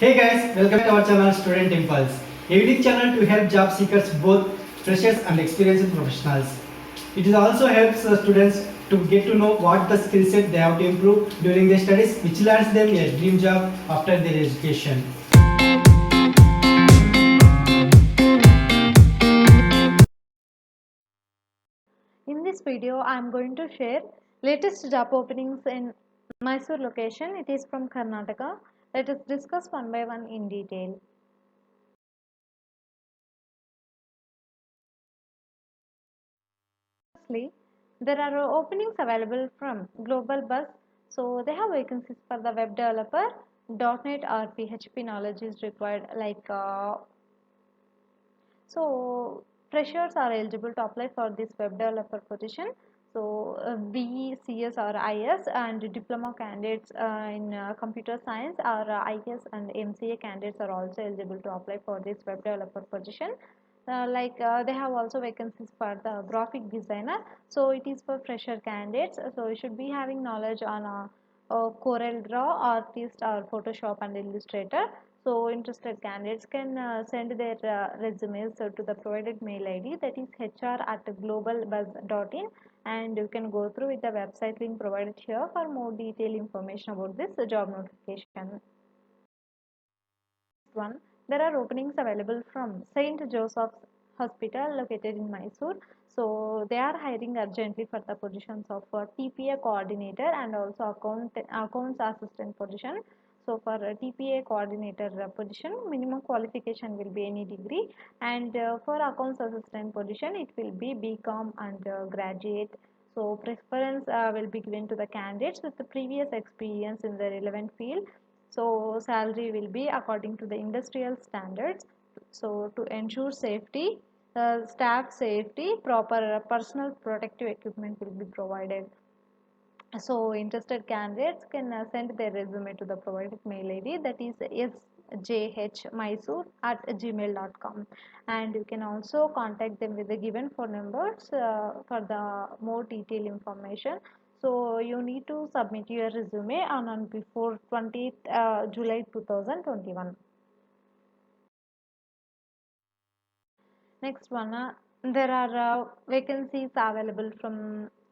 Hey guys, welcome to our channel Student Impulse, a unique channel to help job seekers, both freshers and experienced professionals. It is also helps students to get to know what the skill set they have to improve during their studies, which lands them a dream job after their education. In this video, I am going to share latest job openings in Mysore location. It is from Karnataka. Let us discuss one by one in detail. Firstly, there are openings available from Global Bus. So they have vacancies for the web developer. .NET or PHP knowledge is required. So freshers are eligible to apply for this web developer position. So BE, CS or IS and diploma candidates in computer science or IS and MCA candidates are also eligible to apply for this web developer position. They have also vacancies for the graphic designer. So it is for fresher candidates. So you should be having knowledge on Corel Draw, Artist or Photoshop and Illustrator. So interested candidates can send their resumes to the provided mail ID, that is hr@globalbuzz.in, and you can go through with the website link provided here for more detailed information about this job notification. One, there are openings available from St. Joseph's Hospital located in Mysore. So they are hiring urgently for the positions of TPA coordinator and also accounts assistant position. So for TPA coordinator position, minimum qualification will be any degree, and for accounts assistant position, it will be BCom and graduate. So preference will be given to the candidates with the previous experience in the relevant field. So salary will be according to the industrial standards. So to ensure safety, staff safety, proper personal protective equipment will be provided. So interested candidates can send their resume to the provided mail ID, that is sjhmysore@gmail.com, and you can also contact them with the given phone numbers for the more detailed information. So you need to submit your resume on before 20th July 2021. Next one, there are vacancies available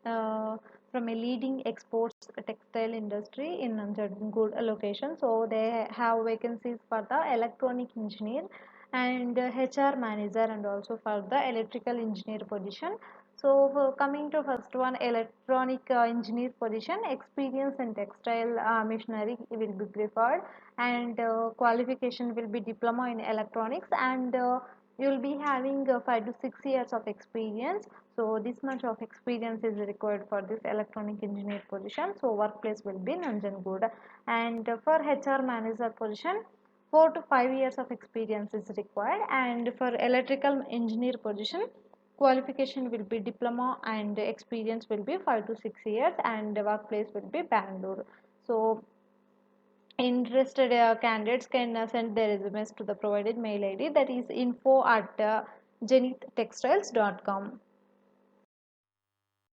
uh, from a leading exports textile industry in Nanjangud location. So they have vacancies for the electronic engineer and HR manager and also for the electrical engineer position. So coming to first one, electronic engineer position, experience in textile machinery will be preferred, and qualification will be diploma in electronics, and you will be having 5 to 6 years of experience. So this much of experience is required for this electronic engineer position. So workplace will be Nanjangud, and for HR manager position, 4 to 5 years of experience is required, and for electrical engineer position, qualification will be diploma and experience will be 5 to 6 years, and workplace will be Bangalore. So interested candidates can send their resumes to the provided mail ID, that is info@zenithtextiles.com.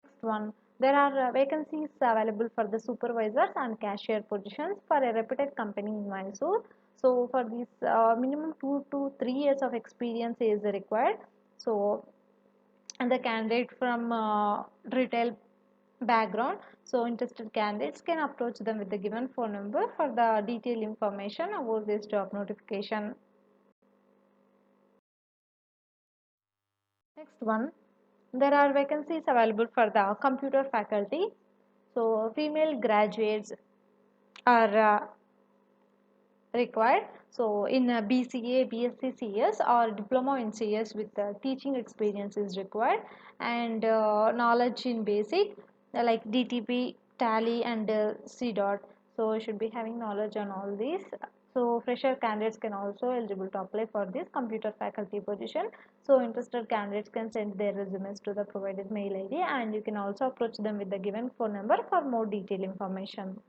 Next one, there are vacancies available for the supervisors and cashier positions for a reputed company in Mysore. So for this, minimum 2 to 3 years of experience is required. So and the candidate from retail background. So interested candidates can approach them with the given phone number for the detailed information about this job notification. Next one, there are vacancies available for the computer faculty. So female graduates are required. So in BCA, BSc CS or diploma in CS with teaching experience is required, and knowledge in basic like DTP, Tally and C dot. So you should be having knowledge on all these. So fresher candidates can also eligible to apply for this computer faculty position. So interested candidates can send their resumes to the provided mail ID, and you can also approach them with the given phone number for more detailed information.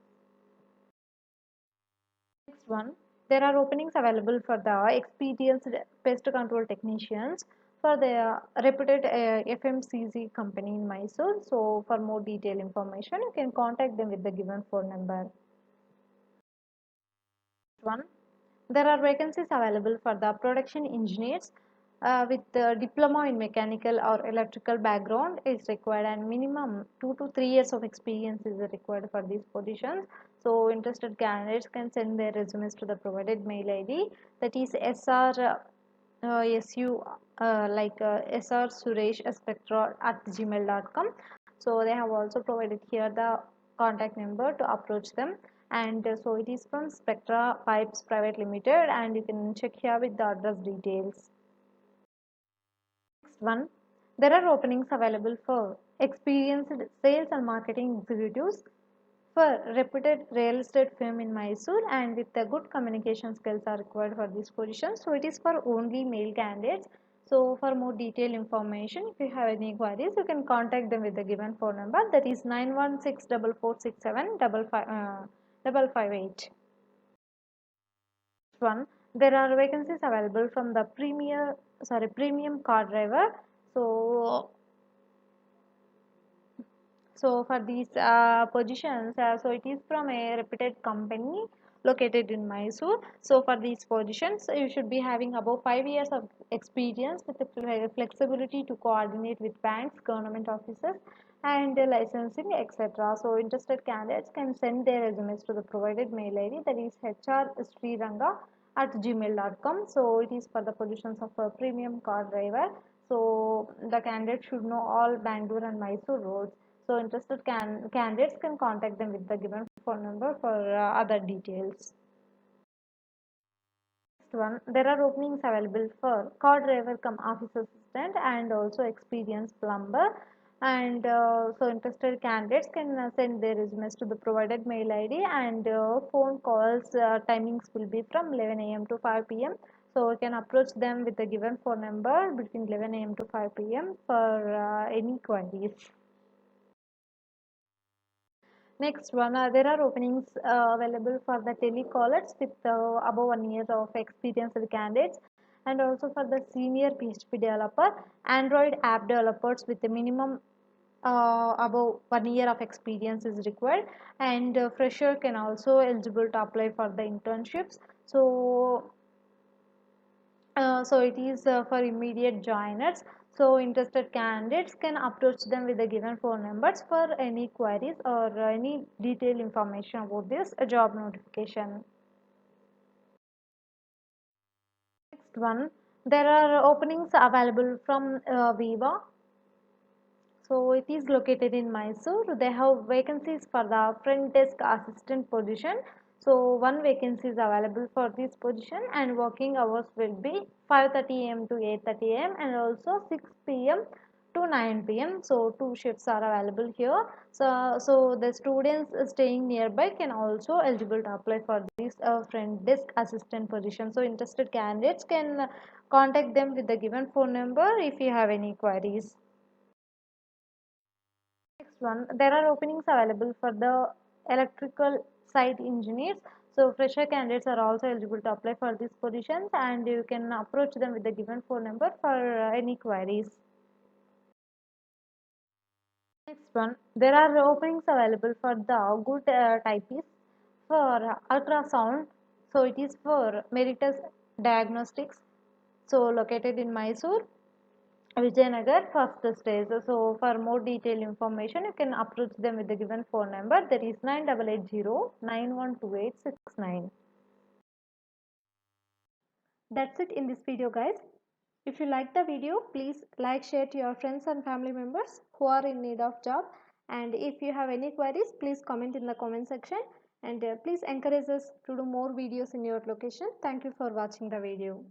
Next one, there are openings available for the experienced pest control technicians for the reputed FMCG company in Mysore. So for more detailed information, you can contact them with the given phone number. One, There are vacancies available for the production engineers with diploma in mechanical or electrical background is required, and minimum 2 to 3 years of experience is required for these positions. So interested candidates can send their resumes to the provided mail ID, that is SU SR Suresh Spectra at gmail.com. So they have also provided here the contact number to approach them, and so it is from Spectra Pipes Private Limited, and you can check here with the address details. Next one, there are openings available for experienced sales and marketing executives for reputed real estate firm in Mysore, and with the good communication skills are required for this position. So it is for only male candidates. So for more detailed information, if you have any queries, you can contact them with the given phone number, that is 9164475558. One, there are vacancies available from the premium car driver. So for these positions, so it is from a reputed company located in Mysore. So for these positions, you should be having above 5 years of experience with the flexibility to coordinate with banks, government offices, and licensing, etc. So interested candidates can send their resumes to the provided mail ID, that is hrSriranga@gmail.com. So it is for the positions of a premium car driver. So the candidate should know all Bangalore and Mysore roads. So interested candidates can contact them with the given phone number for other details. Next one, there are openings available for car driver come office assistant and also experienced plumber. And so interested candidates can send their resumes to the provided mail ID, and phone calls timings will be from 11 a.m. to 5 p.m. So you can approach them with the given phone number between 11 a.m. to 5 p.m. for any queries. Next one, there are openings available for the telecallers with above 1 year of experience with candidates, and also for the senior PHP developer, Android app developers with a minimum above 1 year of experience is required, and fresher can also eligible to apply for the internships. So it is for immediate joiners. So interested candidates can approach them with the given phone numbers for any queries or any detailed information about this job notification. Next one, there are openings available from Viva. So it is located in Mysore. They have vacancies for the front desk assistant position. So one vacancy is available for this position, and working hours will be 5:30 a.m. to 8:30 a.m. and also 6 p.m. to 9 p.m. So two shifts are available here. So the students staying nearby can also eligible to apply for this front desk assistant position. So interested candidates can contact them with the given phone number if you have any queries. Next one, there are openings available for the electrical site engineers. So fresher candidates are also eligible to apply for these positions, and you can approach them with the given phone number for any queries. Next one, there are openings available for the good typists for ultrasound. So it is for Meritus Diagnostics. So located in Mysore, Vijayanagar, first stage. So for more detailed information, you can approach them with the given phone number, that is 9880 That's it in this video, guys. If you like the video, please like, share to your friends and family members who are in need of job. And if you have any queries, please comment in the comment section, and please encourage us to do more videos in your location. Thank you for watching the video.